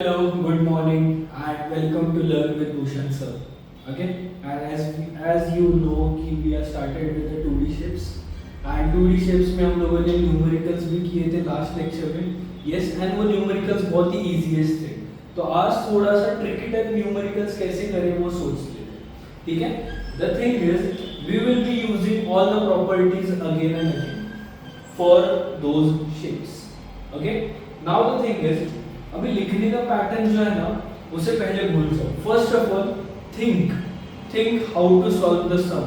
Hello, good morning, and welcome to Learn with Bhushan sir. Okay, and as you know कि we are started with the 2D shapes and 2D shapes में हम लोगों ने numericals भी किए थे last lecture में. Yes, and वो न्यूमेरिकल्स बहुत ही easiest थे. तो आज थोड़ा सा ट्रिकी टाइप न्यूमेरिकल्स कैसे करें वो सोच लेते हैं. ठीक है? The thing is we will be using all the properties again and again for those shapes. Okay? Now the thing is अभी लिखने का पैटर्न जो है ना उसे पहले भूल जाओ. First of all think how to solve the sum.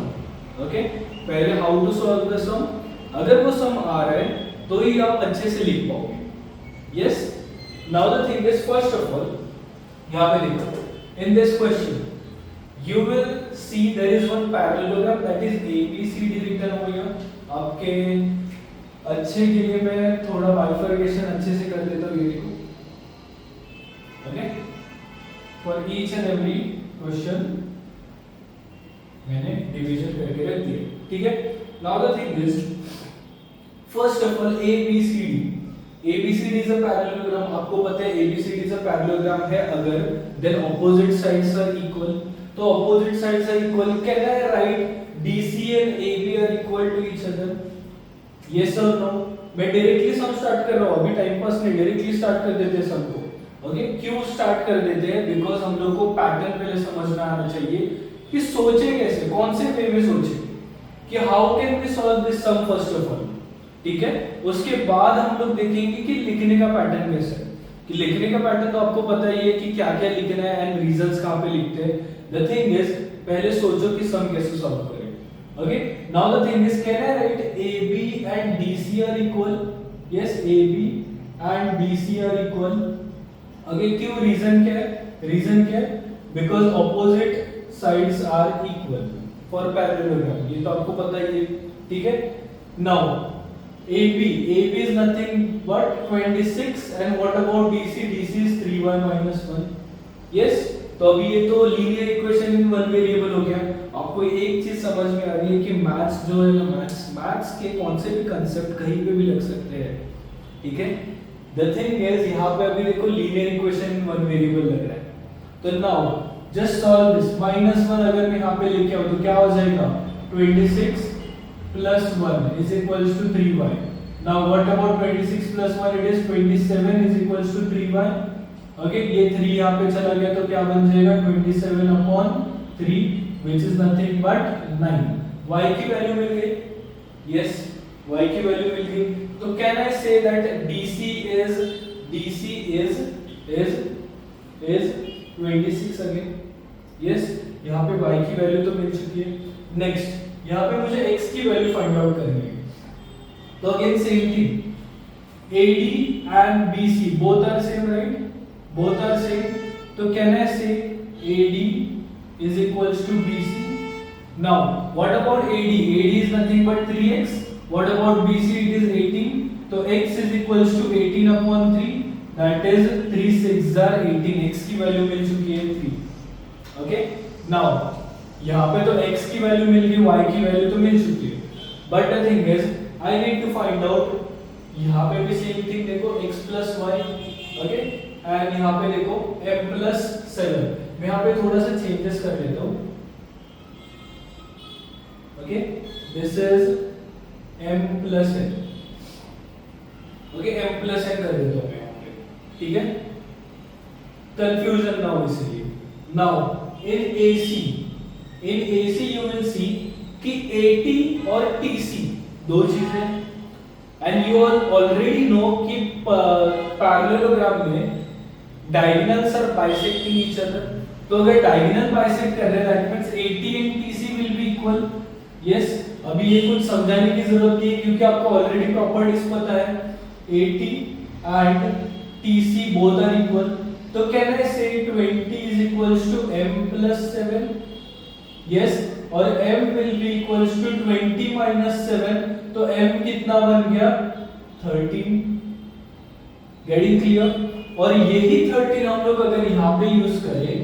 Okay, पहले how to solve the sum. अगर वो सम आ रहा है तो ही आप अच्छे से लिख पाओगे. Yes, now the thing is first of all यहां पे देखो, in this question you will see there is one parallelogram that is ABCD written over here. आपके अच्छे के लिए मैं थोड़ा बाइफर्केशन अच्छे से कर देता हूँ. ये देखो, okay, for each and every question मैंने डिवीजन करके रख दिया. ठीक है, now the thing is first of all ABCD is a parallelogram. आपको पता है ABCD इज अ पैरेललोग्राम है अगर then opposite sides are equal. तो opposite sides are equal, can I write DC and AB are equal to each other? Yes और no? मैं directly some start कर रहा हूं, अभी टाइम पास नहीं, डायरेक्टली स्टार्ट कर देते हैं सम को. ओके, क्यों स्टार्ट कर देते हैं? बिकॉज हम लोग को पैटर्न पहले समझना आना चाहिए कि सोचे कैसे, कौन से वे में सोचे कि how can we solve this sum first of all. ठीक है, उसके बाद हम लोग देखेंगे कि लिखने का पैटर्न कैसा है. कि लिखने का पैटर्न तो आपको पता ही है कि क्या क्या लिखना है एंड रीजंस कहां पे लिखते हैं. द थिंग इज पहले सोचो कि सम कैसे सॉल्व करें. Okay, now the thing is can I write AB and DC are equal? Yes, AB and DC are equal. Okay, क्यों? रीजन क्या है? रीजन क्या है? Because opposite sides are equal for parallelogram. ये तो आपको पता ही है. ठीक है, now AB is nothing but 26 and what about DC? DC is 3y minus 1. yes, तो अभी ये तो linear equation in one variable हो गया. आपको एक चीज समझ में आ रही है कि मैथ्स जो है ना, मैथ्स के कौन से भी कांसेप्ट कहीं पे भी लग सकते हैं. ठीक है, द थिंग इज यहाँ पे अभी देखो linear equation in one variable लग रहा है. तो नाउ जस्ट सॉल्व दिस. -1 अगर मैं यहाँ पे लेके आऊं तो क्या हो जाएगा? 26 plus 1 is equals to 3y. Now what about 26 plus 1? It is 27 is equals to 3y. Okay, ये 3 यहाँ पे चला गया तो क्या बन जाएगा? 27 upon 3 which is nothing but 9. y की वैल्यू मिल गई. yes, y की वैल्यू मिल गई. तो can I say that DC is 26 again? yes, यहाँ पे y की वैल्यू तो मिल चुकी है. नेक्स्ट यहाँ पे मुझे x की वैल्यू फाइंड आउट करनी है. तो again same thing, AD and BC both are same, right? Both are same. तो can I say AD is equals to BC. Now what about AD? AD is nothing but 3x. What about BC? It is 18. तो x is equals to 18 upon 3 that is 3 6 are 18. x की value मिल चुकी है 3. Okay, now यहाँ पे तो x की value मिल गई, y की वैल्यू तो मिल चुकी है. But the thing is I need to find out. यहाँ पे भी सेम थिंग देखो, x plus y. Okay, and यहाँ पे देखो m प्लस 7. मैं यहाँ पे थोड़ा सा चेंजेस कर लेता हूँ. Okay, this is m plus n. Okay, m plus n कर देता हूँ मैं यहाँ पे. ठीक है, कंफ्यूजन ना हो इसलिए. Now in AC you will see कि AT और TC दो चीजें, and you all already know कि पैरेललोग्राम में diagonals are bisecting each other. तो अगर diagonal bisect कर रहे हैं that means AT and TC will be equal. yes, अभी ये कुछ समझाने की जरूरत नहीं है क्योंकि आपको ऑलरेडी प्रॉपर्टीज पता है. AT and TC both are equal. तो can I say 20 is equals to m plus 7? yes, और m will be equals to 20 minus 7. तो m कितना बन गया? 13. Getting clear? और यही 13 हम लोग अगर यहाँ पे यूज करें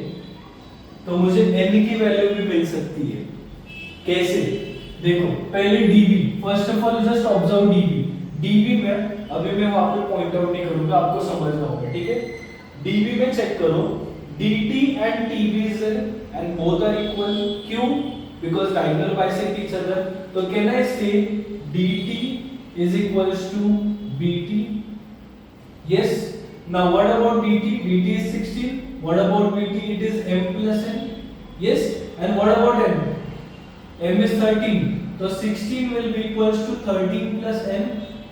तो मुझे n की वैल्यू भी मिल सकती है. कैसे? देखो, पहले dB, first of all just observe dB में अभी मैं वहां पे पॉइंट आउट नहीं करूंगा, आपको समझना होगा. ठीक है, dB में चेक करो, dt and tb is and both are equal. क्यों? Because diagonal bisect each other. So can I say dt is equals to bt? Yes. Now what about dt? dt is 16. What about bt? It is m plus n. Yes. And what about n? m is 13. So 16 will be equals to 13 plus n,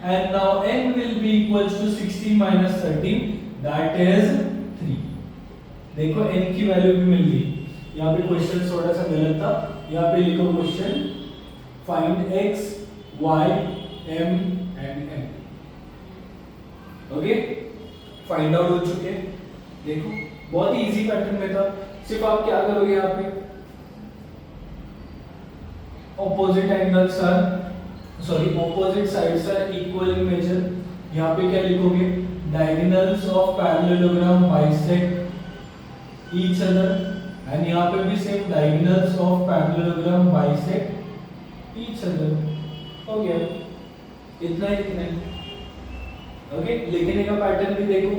and now n will be equals to 16 minus 13, that is 3. देखो n की value भी मिल गई. यहाँ पे question थोड़ा सा गलत था. यहाँ पे लिखो question find x, y, m and n. Okay, find out हो चुके. देखो बहुत ही इजी पैटर्न में था. सिर्फ आप क्या करोगे, यहाँ पे opposite angles are opposite sides are equal in measure. यहाँ पे क्या लिखोगे, diagonals of parallelogram bisect each other, and यहाँ पे भी same diagonals of parallelogram bisect each other. हो गया, इतना ही. ओके, लिखने का पैटर्न भी देखो.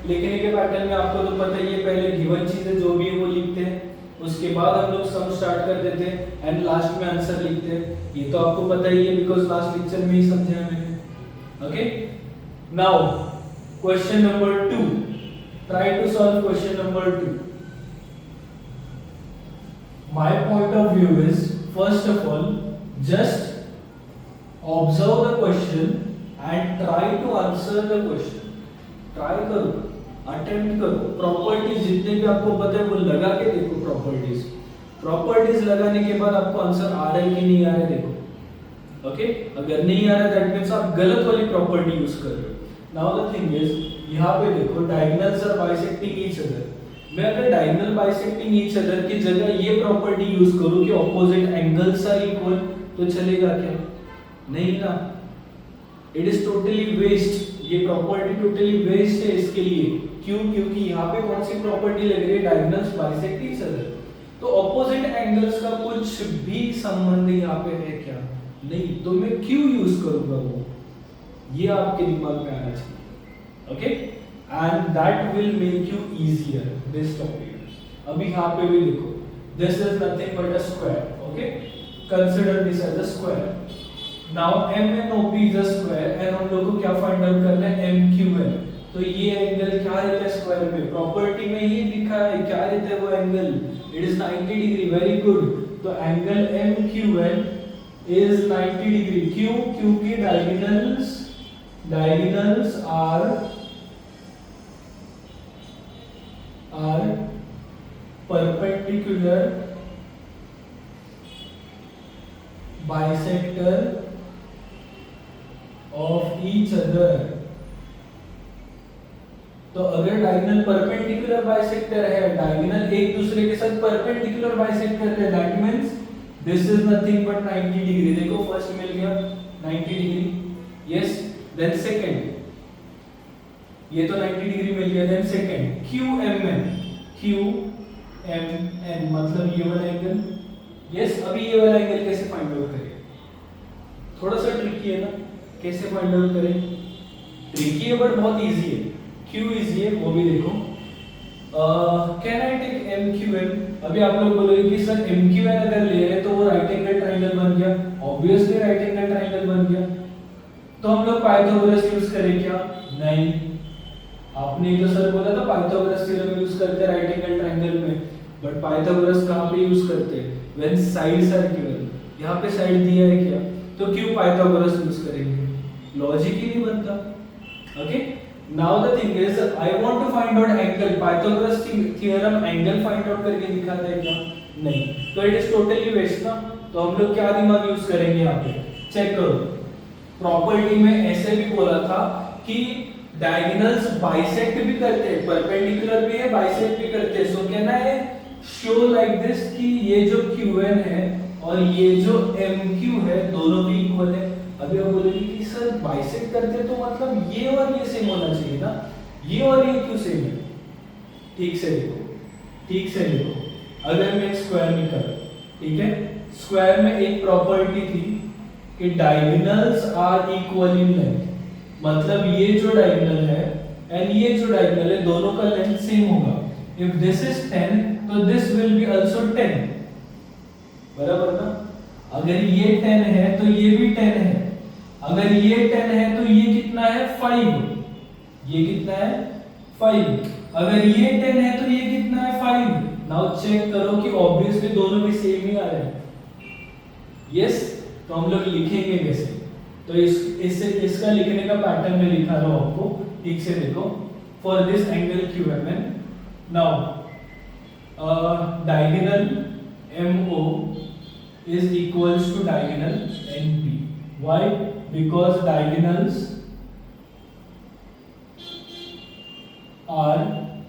लिखने के पैटर्न में आपको तो पता ही है, पहले गिवन चीजें जो भी है वो लिखते हैं, उसके बाद हम लोग सम स्टार्ट कर देते हैं एंड लास्ट में आंसर लिखते हैं. ये तो आपको पता ही है बिकॉज़ लास्ट लेक्चर में ही समझाया मैंने. Okay, now question number 2. Try to solve question number 2. My point of view is, first of all just observe the question and try to answer the question. Try करो, attempt करो. Properties जितने भी आपको पता है वो लगा के देखो. प्रॉपर्टीज लगाने के बाद आपको आंसर आ रहा है कि नहीं आ रहा है देखो. ओके, अगर नहीं आ रहा है दैट मींस आप गलत वाली प्रॉपर्टी यूज कर रहे हो. नाउ द थिंग इज, यहाँ पे देखो diagonals are bisecting each other. मैं अगर डायगोनल बाइसेक्टिंग ईच अदर की जगह ये प्रॉपर्टी यूज करूं कि ऑपोजिट एंगल्स आर इक्वल, तो चलेगा क्या? नहीं ना. It is totally waste. ये प्रॉपर्टी टोटली वेस्ट है इसके लिए. क्यों? क्योंकि यहाँ पे कौन सी प्रॉपर्टी लग रही है, डायगोनल्स बाइसेक्ट ईच अदर. तो ऑपोजिट एंगल्स का कुछ भी संबंध यहाँ पे है क्या? नहीं. तो मैं क्यों यूज करूंगा वो, ये आपके दिमाग में आना चाहिए. Okay, and that will make you easier this topic. अभी यहाँ पे भी लिखो, this is nothing but a square. Okay, consider this as a square. Now MNOP is a square and हम लोग को क्या फाइंड आउट करना है, MQN. तो ये एंगल क्या रहता है स्क्वायर में? प्रॉपर्टी में ही लिखा है क्या रहता है वो angle. It is 90 degree. Very good. तो एंगल MQN इज 90 डिग्री. क्यों? क्योंकि diagonals are perpendicular bisector of each other. तो अगर डायगोनल परपेंडिकुलर बाइसेक्टर है, डायगोनल एक दूसरे के साथ परपेंडिकुलर बाइसेक्टर है, that means this is nothing but 90 degree. देखो फर्स्ट मिल गया 90 डिग्री. यस. देन सेकंड, ये तो 90 डिग्री मिल गया. देन सेकंड QMN मतलब ये वाला एंगल. यस. अभी ये वाला एंगल कैसे फाइंड आउट करें? थोड़ा सा ट्रिकी है ना. कैसे फाइंड आउट करें? ट्रिकी है बट बहुत इजी है. क्यों इजी है वो भी देखो. Can I take MQN? अभी आप लोग बोलोगे कि सर MQN अगर ले रहे तो वो राइट एंगल ट्रायंगल बन गया. ऑब्वियसली राइट एंगल ट्रायंगल बन गया. तो हम लोग पाइथागोरस यूज करें क्या? नहीं. आपने तो सर बोला था पाइथागोरस थ्योरम यूज करते हैं राइट एंगल ट्रायंगल में, बट पाइथागोरस कहां पे यूज करते हैं? When sides are given. यहां पे साइड दिया है क्या, तो क्यों पाइथागोरस यूज करेंगे? लॉजिक ही नहीं बनता. Okay, now the thing is I want to find out angle. Pythagoras theorem angle find out करके दिखाता है क्या? नहीं. तो इट इज टोटली वेस्ट ना. तो हम लोग क्या दिमाग यूज करेंगे यहाँ पे? चेक करो. प्रॉपर्टी में ऐसे भी बोला था कि डायगोनल्स बाइसेक्ट भी करते हैं, परपेंडिकुलर भी है, बाइसेक्ट भी करते हैं. सो कहना है शो लाइक दिस कि ये जो QN है और ये जो MQ है दोनों भी इक्वल है. अभी आप बोलेंगे कि सर बाइसेक्ट करते हैं तो मतलब ये और ये सेम होना चाहिए ना. ये और ये क्यों सेम है? ठीक से देखो. अगर मैं एक स्क्वायर निकालूं, ठीक है, स्क्वायर में एक प्रॉपर्टी थी कि diagonals are equal in length. मतलब ये जो डायगोनल है एंड ये जो डायगोनल है दोनों का लेंथ सेम होगा. इफ दिस इज 10 तो दिस विल बी आल्सो 10. बराबर ना. अगर ये 10 है तो ये भी 10 है. अगर ये 10 है तो ये कितना है 5. ये कितना है 5. अगर ये 10 है तो ये कितना है 5. नाउ चेक करो कि ऑब्वियसली दोनों भी सेम ही आ रहे हैं. यस. तो हम लोग लिखेंगे कैसे. तो इसका लिखने का पैटर्न में लिखा रहा हूं आपको. ठीक से देखो. For this angle QMN now diagonal MO is equals to diagonal NP. Why? Because diagonals are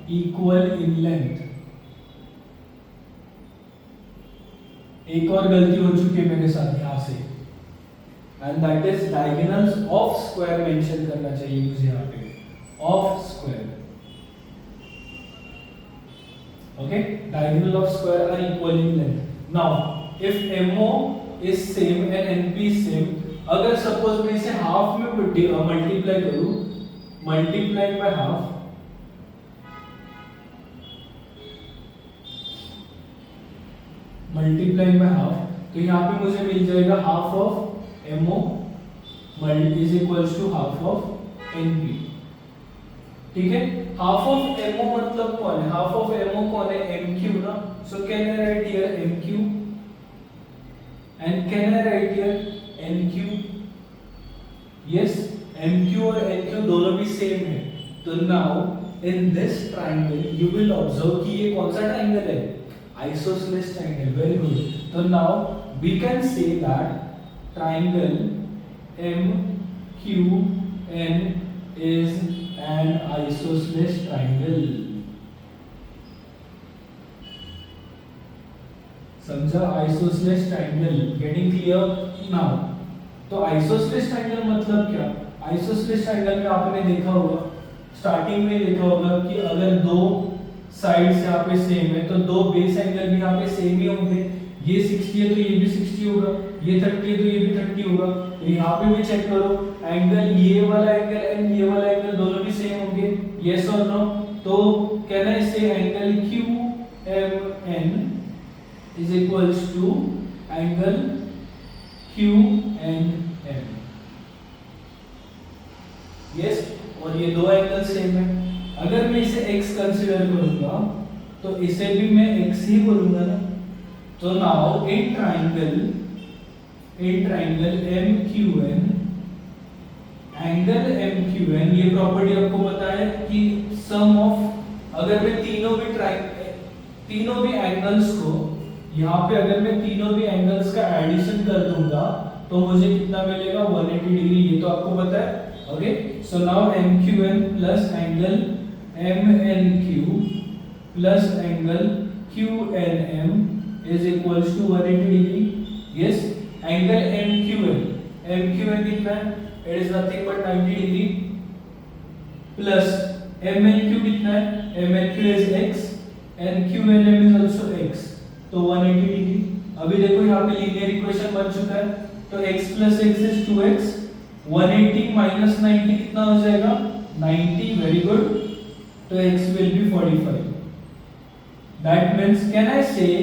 equal in length. एक और गलती हो चुकी है मेरे साथ यहाँ से, and that is diagonals of square mention करना चाहिए मुझे यहाँ पे. Of square. Okay. Diagonal of square are equal in length. Now if MO is same and NP is same, अगर सपोज मैं इसे हाफ में मल्टीप्लाई करूं, multiply by half, multiply by half, तो यहाँ पे मुझे मिल जाएगा half of MO is equals to half of NP. ठीक है. हाफ ऑफ MO मतलब कौन है. हाफ ऑफ MO कौन है. MQ ना. So can I right here MQ. And can I write here NQ? Yes, MQ और NQ दोनों भी सेम है. तो now in this triangle you will observe कि ये कौन सा ट्राइंगल है. Isosceles triangle. Very good. तो now we can say that triangle MQN is an isosceles triangle. समझा. Isosceles triangle. Getting clear now. तो आइसोसेलेस ट्रायंगल मतलब क्या. आइसोसेलेस ट्रायंगल में आपने देखा होगा, स्टार्टिंग में देखा होगा कि अगर दो साइड्स यहाँ पे सेम है तो दो बेस एंगल भी यहाँ पे सेम ही होंगे. ये 60 है तो ये भी 60 होगा, ये 30 है तो ये भी 30 होगा. तो यहाँ पे भी चेक करो, एंगल ये वाला एंगल एंड ये वाला एंगल दोनों भी सेम होंगे. यस और नो. तो कैन आई से angle QMN is equals to angle QNM. yes. और ये दो एंगल सेम है. अगर मैं इसे x कंसीडर करूंगा तो इसे भी मैं x ही बोलूंगा ना. तो now in triangle MQN, angle MQN, ये प्रॉपर्टी आपको पता है कि सम ऑफ, अगर मैं तीनों भी एंगल्स को यहाँ पे, अगर मैं तीनों भी एंगल्स का एडिशन कर दूंगा तो मुझे कितना मिलेगा 180 डिग्री. ये तो आपको पता है. Okay. So now MQN plus angle MNQ plus angle QNM is equals to 180 degree. Yes. Angle MQN कितना है. It is nothing but 90 degree. Plus MNQ कितना है. MNQ is x and QNM is also x. तो 180 degree. अभी देखो यहाँ पे linear equation बन चुका है. तो x plus x is 2x. 180 minus 90 कितना हो जाएगा 90. Very good. तो x will be 45. That means can I say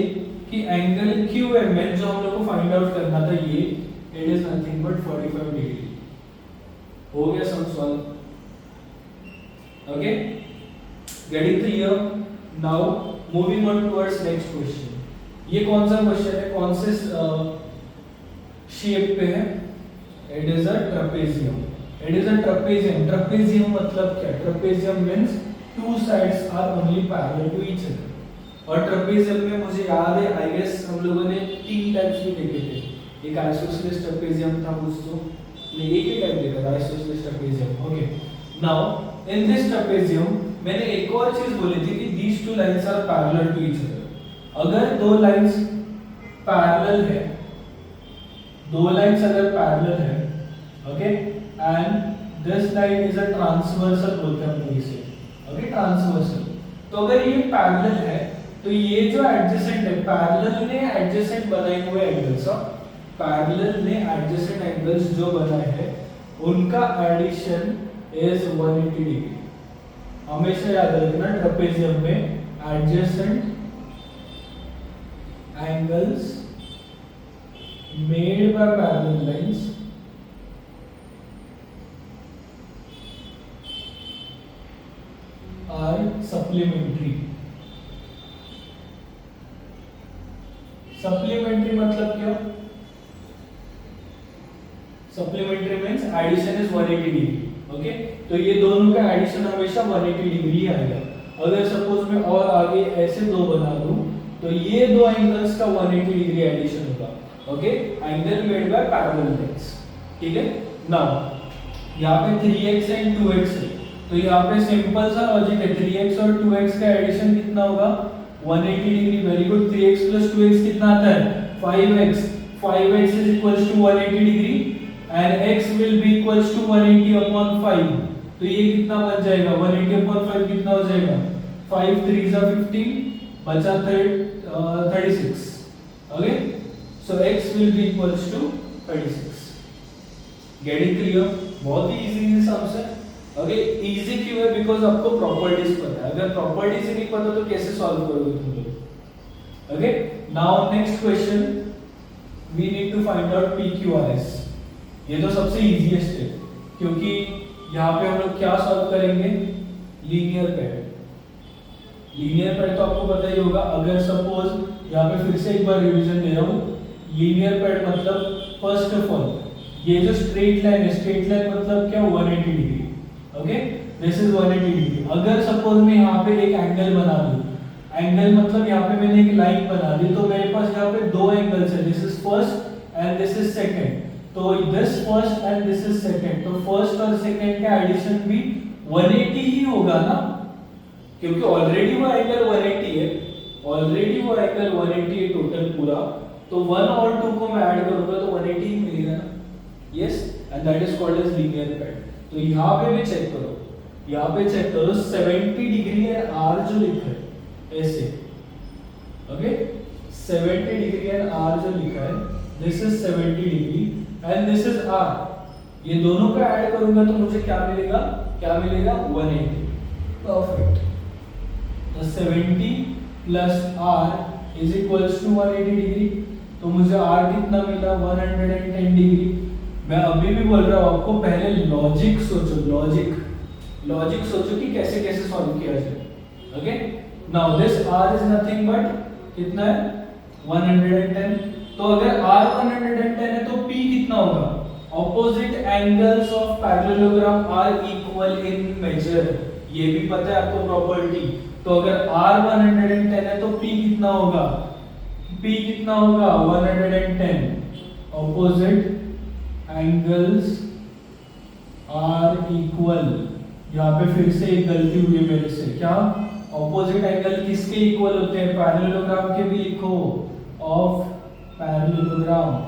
कि एंगल QMN जो हम लोग को फाइंड आउट करना था ये, it is nothing but 45 degree. हो गया sum solve. Okay. Getting clear. Now moving on towards next question. ये कौन सा क्वेश्चन है, कौन से शेप पे है. It is a trapezium. Trapezium मतलब क्या. Trapezium means two sides are only parallel to each other. और ट्रेपेजियम में मुझे याद है, आई गेस हम लोगों ने तीन टाइप्स भी देखे थे. एक आइसोसेलेस ट्रेपेजियम था कुछ, तो नहीं एक ही टाइप देखा था, isosceles trapezium. Okay. Now in this trapezium मैंने एक और चीज बोली थी कि these two lines are parallel to each other. अगर दो लाइंस पैरेलल है, दो लाइंस अगर पैरेलल है, okay, and this line is a transversal बोलते हैं हम लोग इसे. ओके. ट्रांसवर्सल. तो अगर ये पैरेलल है तो ये जो एडजेसेंट है, पैरेलल ने एडजेसेंट बनाए हुए एंगल्स, पैरेलल ने एडजेसेंट एंगल्स जो बनाए हैं उनका एडिशन इज 180 डिग्री. हमेशा याद रखना ट्रेपेजियम में adjacent angles made by parallel lines are supplementary. Supplementary मतलब क्या? Supplementary means addition is 180 degree. Okay, तो ये दोनों का एडिशन हमेशा 180 डिग्री आएगा। अगर सपोज मैं और आगे ऐसे दो बना दूं तो ये दो एंगल्स का 180 डिग्री एडिशन होगा। Okay, angle made by parallel lines. ठीक है, नाउ यहाँ पे 3x एंड 2x है, तो यहाँ पे सिंपल सा लॉजिक है, 3x और 2x का एडिशन कितना होगा? 180 degree. Very good. 3x + 2x कितना आता है? 5x। 5x is equals to 180 degree and x will be equals to 180 upon 5। तो ये कितना बन जाएगा? 180 upon 5 कितना हो जाएगा? 5 3 = 15, बचा 36। Okay, so x will be equals to 36। Getting clear? बहुत ही इजी सम्स है। ओके, इजी क्यों है? बिकॉज आपको प्रॉपर्टीज पता है। अगर प्रॉपर्टीज ही नहीं पता तो कैसे सॉल्व करोगे तुम लोग? Okay, now next question, we need to find out PQRS। ये तो सबसे इजीएस्ट है, क्योंकि यहाँ पे हम लोग क्या सॉल्व करेंगे? Linear pad. लीनियर पैड तो आपको पता ही होगा। अगर सपोज यहाँ पे फिर से एक बार रिवीजन दे रहा हूँ, लीनियर पैड मतलब फर्स्ट ऑफ ऑल ये जो स्ट्रेट लाइन है, स्ट्रेट लाइन मतलब क्या? 180 degree. Okay, this is 180 degree. अगर सपोज मैं यहाँ पे एक एंगल बना दूं, एंगल मतलब यहाँ पे मैंने एक लाइन बना दी, तो मेरे पास यहाँ पे दो एंगल्स है, this is first and this is second. तो this first and this is second, तो फर्स्ट और सेकंड का एडिशन भी 180 ही होगा ना, क्योंकि ऑलरेडी वो एंगल 180 है, ऑलरेडी वो एंगल 180 है टोटल पूरा। तो 1 और 2 को मैं ऐड करूंगा तो 180 ही मिलेगा ना। Yes, and that is called as linear pair. तो यहाँ पे भी चेक करो, यहाँ पे चेक करो 70 डिग्री है R जो लिखा है ऐसे। ओके, 70 डिग्री है R जो लिखा है, this is 70 degree and this is R। ये दोनों का ऐड करूंगा तो मुझे क्या मिलेगा? क्या मिलेगा? 180। परफेक्ट। तो 70 plus R is equals to 180 degree. तो मुझे R कितना मिला? 110 डिग्री। मैं अभी भी बोल रहा हूँ आपको, पहले लॉजिक सोचो, लॉजिक सोचो कि कैसे कैसे सॉल्व किया जाए। Okay, now this R is nothing but कितना है? 110। तो अगर R 110 है तो P कितना होगा? Opposite angles of parallelogram are equal in measure. ये भी पता है आपको प्रॉपर्टी। तो अगर R 110 है तो P कितना होगा? P कितना होगा? 110। ऑपोजिट एंगल्स आर इक्वल, यहाँ पे फिर से एक गलती हुई है मेरे से। क्या? ऑपोजिट एंगल किसके इक्वल होते हैं? पैरेललोग्राम के भी लिखो, ऑफ पैरेललोग्राम।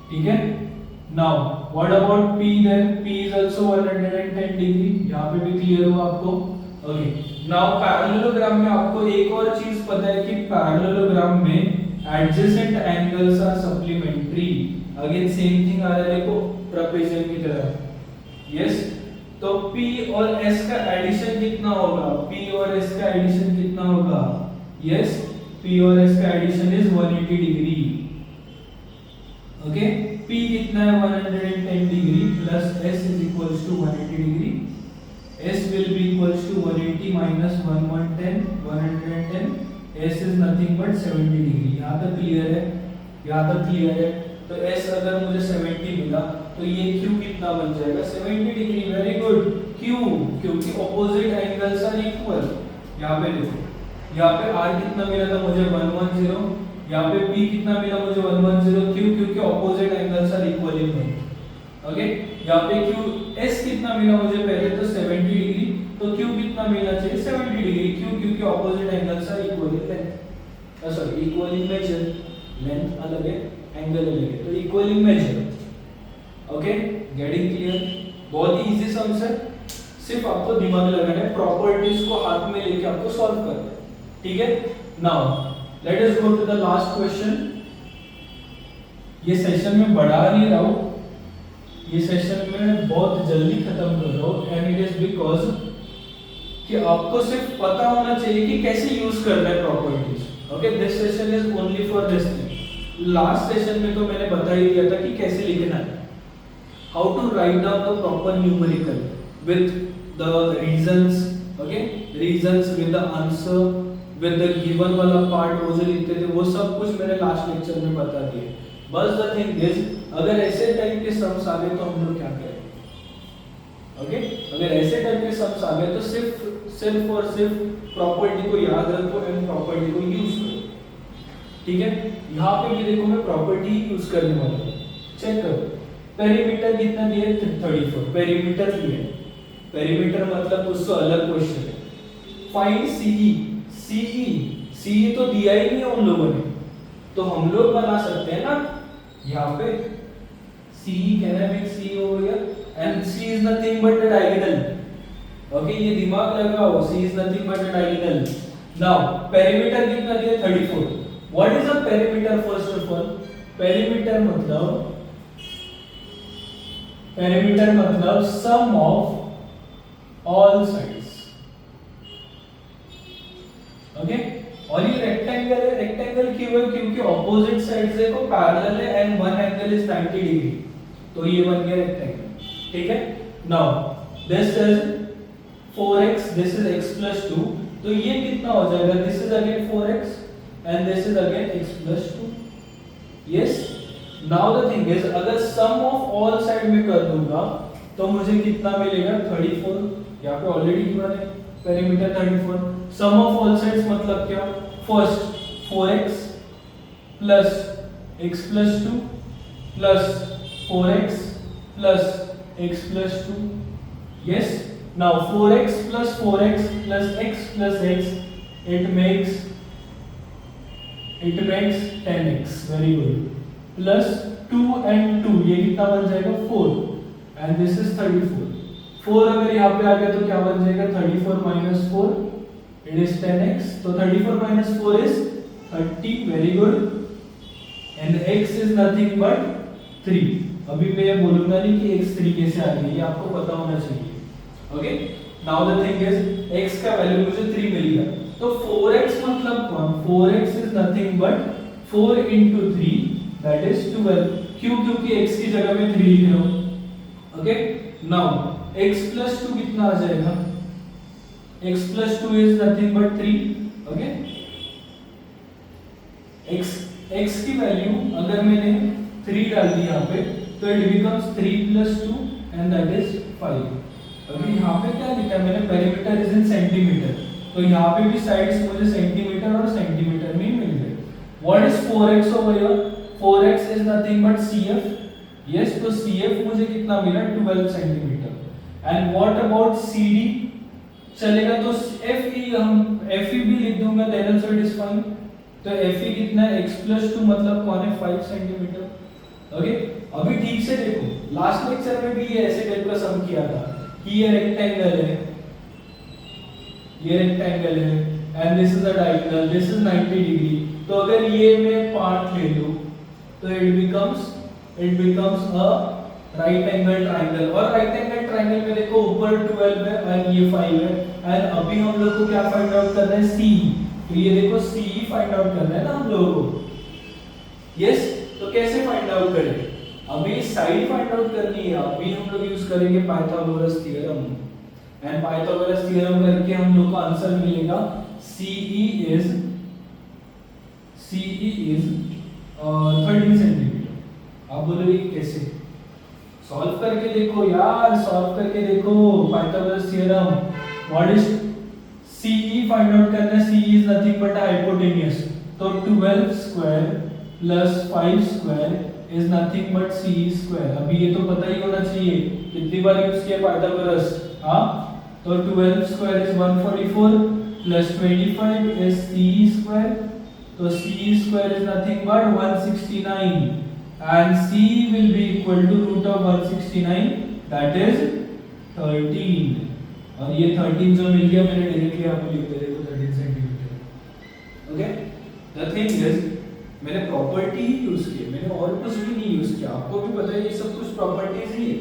ठीक है, now what about P then? P is also 110 degree. यहाँ पे भी क्लियर हुआ आपको? ओके, नाउ पैरेललोग्राम में आपको एक और चीज पता है कि पैरेललोग्राम में adjacent angles are supplementary। Again same thing आ रहा है, देखो ट्रेपेजियम की तरह। यस, तो P और S का एडिशन कितना होगा? P और S का एडिशन कितना होगा? यस, P और S का addition is 180 degree. Okay, P कितना है? 110 degree plus S is equals to 180 degree. S will be equals to 180 minus 110। S is nothing but 70 degree. यहाँ तक क्लियर है? यहाँ तक क्लियर है? तो S अगर मुझे 70 मिला तो ये Q कितना बन जाएगा? 70 डिग्री। Very good. Q, क्योंकि ऑपोजिट एंगल्स आर इक्वल। यहाँ पे देखो, यहाँ पे R कितना मिला था मुझे? 110। यहाँ पे P कितना मिला मुझे? 110। Q, क्योंकि opposite angles are equal in length. Okay, यहाँ पे Q S कितना मिला मुझे? पहले तो 70 डिग्री, तो Q कितना मिलना चाहिए? 70 डिग्री। Q क्योंकि opposite angles are equal in length, sorry equal in measure. Length अलग है, एंगल अलग है, तो equal in measure. Okay, getting clear? बहुत ही इजी सम्स है, सिर्फ आपको दिमाग लगाना है, प्रॉपर्टीज को हाथ में लेके आपको सॉल्व करना है। ठीक है, now let us go to the last question. ये सेशन में बढ़ा नहीं रहा हूं, ये सेशन में बहुत जल्दी खत्म कर रहा हूँ एंड इट इज बिकॉज कि आपको सिर्फ पता होना चाहिए कि कैसे यूज करना है properties. Okay, this session is only for this thing. Last session में तो मैंने बता ही दिया था कि कैसे लिखना है, how to write down the proper numerical with the reasons. Okay, reasons with the answer with the given वाला पार्ट वो जो लिखते थे वो सब कुछ मैंने लास्ट लेक्चर में बता दिया। बस द थिंग इज अगर ऐसे टाइप के सम्स आ गए तो हम लोग क्या करें। ओके, अगर ऐसे टाइप के सम्स आ गए तो सिर्फ और सिर्फ प्रॉपर्टी को याद रखो एंड प्रॉपर्टी को यूज करो। ठीक है, यहाँ पे भी देखो मैं प्रॉपर्टी यूज करने वाला हूँ। चेक करो, पेरीमीटर कितना दिया है 34, पेरीमीटर दिया है। पेरीमीटर मतलब उससे अलग क्वेश्चन है। फाइंड सीई तो दिया ही नहीं है उन लोगों ने, तो हम लोग बना सकते हैं ना यहाँ पे सीई कैन सी हो गया and C is nothing but diagonal. Okay, ये दिमाग लगाओ, C is nothing but diagonal. Now perimeter कितना दिया 34। What is a perimeter? First of all perimeter मतलब sum of all sides. Okay, और ये रेक्टेंगल है। रेक्टेंगल क्यों है? क्योंकि ऑपोजिट साइड्स देखो पैरेलल है and one angle is 90 degree, तो ये बन गया रेक्टेंगल। ठीक है, now this is 4x, this is x plus 2, तो ये कितना हो जाएगा? This is again 4x and this is again x plus 2। Yes, now the thing is अगर सम ऑफ ऑल साइड में कर दूंगा तो मुझे कितना मिलेगा? 34। यहाँ पे ऑलरेडी गिवन है perimeter 34। Sum of all sides मतलब क्या? First 4x plus x plus 2 plus 4x plus x plus 2। yes, now 4x plus 4x plus x plus x, it makes 10x, very good, plus 2 and 2, ये कितना बन जाएगा? 4 and this is 34। 4 अगर यहाँ पे आ गया तो क्या बन जाएगा? 34 minus 4, it is 10x, तो 34 minus 4 is 30, very good, and x is nothing but 3। अभी मैं ये बोलूंगा नहीं कि x तरीके से आ गई, ये आपको पता होना चाहिए। Okay, now the thing is x का वैल्यू मुझे 3 मिल गया, तो 4x मतलब कौन? 4x is nothing but 4 into 3 that is 12। क्यों? क्योंकि x की जगह में 3 लिख रहा हूं। ओके, नाउ x plus 2 कितना आ जाएगा? x plus 2 is nothing but 3। Okay, x की वैल्यू अगर मैंने 3 डाल दी यहाँ पे तो it becomes 3 plus 2 and that is 5। अभी यहाँ पे क्या लिखा है मैंने? पेरीमीटर इज इन सेंटीमीटर, तो यहाँ पे भी साइड्स मुझे सेंटीमीटर और सेंटीमीटर में मिल गए। What is 4x over here? 4x is nothing but cf। Yes, तो cf मुझे कितना मिला? 12 centimetre. And what about cd? चलेगा तो fe, हम fe भी लिख दूंगा, then also it is fine. तो fe कितना है? x plus 2 मतलब कौन है? 5 सेंटीमीटर। ओके, अभी ठीक से देखो, लास्ट लेक्चर में भी ये ऐसे टाइप का सम किया था कि ये रेक्टेंगल है, and this is a diagonal, this is 90 degree. तो अगर ये मैं पार्ट ले लूं तो it becomes a right angle triangle. और राइट एंगल ट्रायंगल में देखो ऊपर 12 है और ये 5 है, एंड अभी हम लोग को क्या फाइंड आउट करना है? सी। तो ये देखो सी फाइंड आउट करना है ना हम लोगों को। यस, तो कैसे फाइंड आउट करें? अभी साइड फाइंड आउट करनी है। अभी हम लोग यूज करेंगे Pythagoras theorem, and Pythagoras theorem करके हम लोग को आंसर मिलेगा CE is 13 सेंटीमीटर। आप बोलोगे कैसे? सॉल्व करके देखो यार, सॉल्व करके देखो Pythagoras theorem. What is CE find out करना है? CE is nothing but hypotenuse, तो 12 square plus 5 square is nothing but CE square. अभी ये तो पता ही होना चाहिए, कितनी बार यूज किया पाइथागोरस। हाँ, तो 12 square is 144 plus 25 is CE square, तो CE square is nothing but 169 and CE will be equal to root of 169 that is 13। और ये 13 जो मिल गया मैंने डायरेक्टली आपको लिख दिया, देखो 13 centimetre. Okay, the thing is मैंने प्रॉपर्टी ही यूज की, मैंने और कुछ भी नहीं यूज किया। आपको भी पता है ये सब कुछ प्रॉपर्टीज ही है।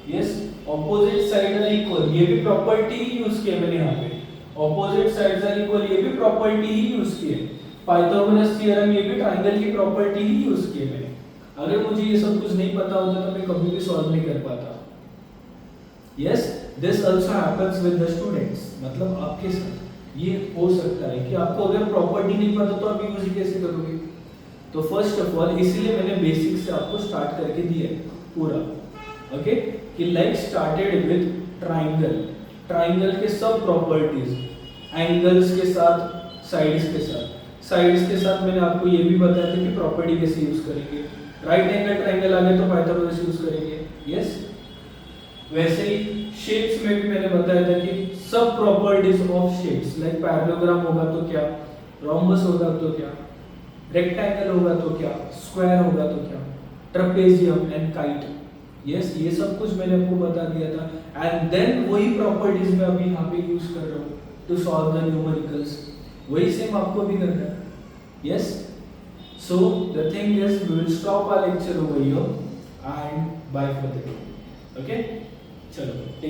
Yes, opposite side are equal, ये भी प्रॉपर्टी ही यूज की है मैंने यहाँ पे। ऑपोजिट साइड्स आर इक्वल, ये भी प्रॉपर्टी ही यूज की है। पाइथागोरस थ्योरम, ये भी ट्रायंगल की प्रॉपर्टी ही यूज की है मैंने। अगर मुझे ये सब कुछ नहीं पता होता तो मैं कभी भी सॉल्व नहीं कर पाता। Yes, this also happens with the students, मतलब आपके साथ ये हो सकता है कि आपको अगर प्रॉपर्टी नहीं पता तो आप यूज कैसे करोगे। तो फर्स्ट ऑफ ऑल इसलिए मैंने बेसिक से आपको स्टार्ट करके दिया है पूरा। ओके, कि like started with triangle, triangle के सब प्रॉपर्टीज, एंगल्स के साथ, साइड्स के साथ। साइड्स के साथ मैंने आपको ये भी बताया था कि प्रॉपर्टी कैसे यूज करेंगे। राइट एंगल ट्रायंगल आ गया तो पाइथागोरस यूज करेंगे। यस, वैसे ही शेप्स में भी मैंने बताया था कि सब properties of shapes, like parallelogram होगा तो क्या, रोम्बस होगा तो क्या, रेक्टेंगल होगा तो क्या, स्क्वायर होगा तो क्या, ट्रेपेजियम एंड काइट। यस, ये सब कुछ मैंने आपको बता दिया था। एंड देन वही प्रॉपर्टीज मैं अभी यहाँ पे यूज कर रहा हूँ टू सॉल्व द न्यूमेरिकल्स। वही सेम आपको भी करना है। Yes, so the thing is we will stop our lecture over here and bye for the day. Okay, चलो।